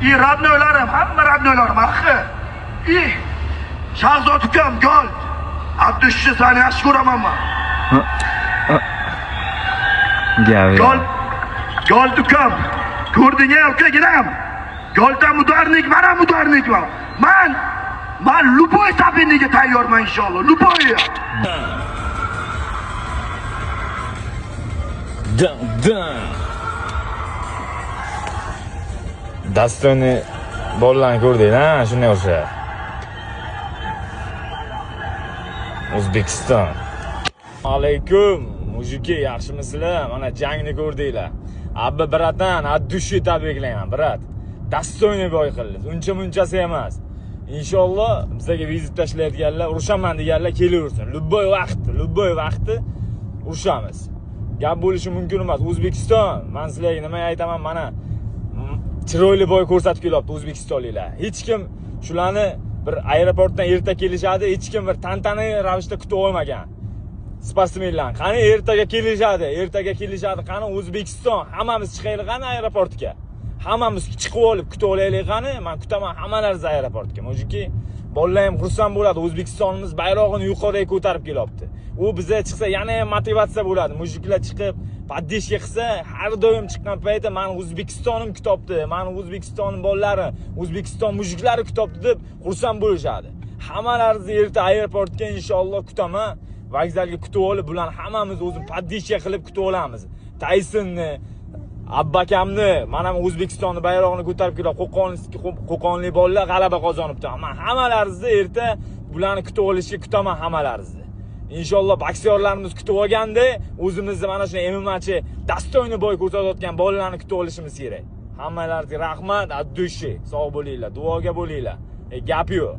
Radnoylarim, hamma radnoylarim axi. Shahzod ukam gol. Abdushni seni yaxshi ko'raman men. Gol ukam. Ko'rding-a ukaginam? Golda mudarnik, mana mudarnikman. Men Luboy sabiniga tayyorman inshaalloh. Luboy. Dastoni bolalarni ko'rding-a, shunday o'sha. O'zbekiston. Alaykum, mujiki, yaxshimisizlar? Mana jangni ko'rdinglar. Abba bratan, addushi tabriklayman, brat. Dastoyni boy qildingiz. Uncha-munchasi emas. Inshaalloh bizga vizit tashlayotganlar, urushaman deganlar kelaversin. Lubboy vaqti urushamiz. Gap bo'lishi mumkin emas. O'zbekiston, men sizlarga nima aytaman, mana chiroyli boy ko'rsatib kelyapti o'zbekistonliklar. Hech kim shularni bir aeroportdan erta kelishadi, hech kim bir tantanali ravishda kutib olmagan. Sportsmenlar, qani ertaga kelishadi, qani O'zbekiston, hammamiz chiqaylik qani aeroportga. Hammamiz chiqib olib kutib olaylik qani, men kutaman hammalaringizni aeroportga. Mujiki, bolalar ham xursand bo'ladi. O'zbekistonimiz bayrog'ini yuqoriga ko'tarib kelyapti. U bizga chiqsa yana ham motivatsiya bo'ladi. Mujiklar chiqib paddishga qilsa, har doim chiqqan paytda men O'zbekistonim kutibdi, men O'zbekistonning bolalari, O'zbekiston mujiklari kutibdi deb xursand bo'lishadi. Hammalaringizni erta aeroportga inshaalloh kutaman. Vokzalga kutib olib, bularni hammamiz o'zim paddishga qilib kutib olamiz. Taysonni, Abbakamni, mana O'zbekistonning bayrog'ini ko'tarib kelib, Qo'qonlik bolalar g'alaba qozonibdi. Men hammalaringizni erta bularni kutib olishga kutaman hammalaringizni. Inshaalloh boksyorlarimiz kutib olganda, o'zimizni mana shunday MMAchi dastoyni boy ko'rsatayotgan bolalarni kutib olishimiz kerak. Hammalariga rahmat, addushi, sog' bo'linglar, duoga bo'linglar. Gap yo'q.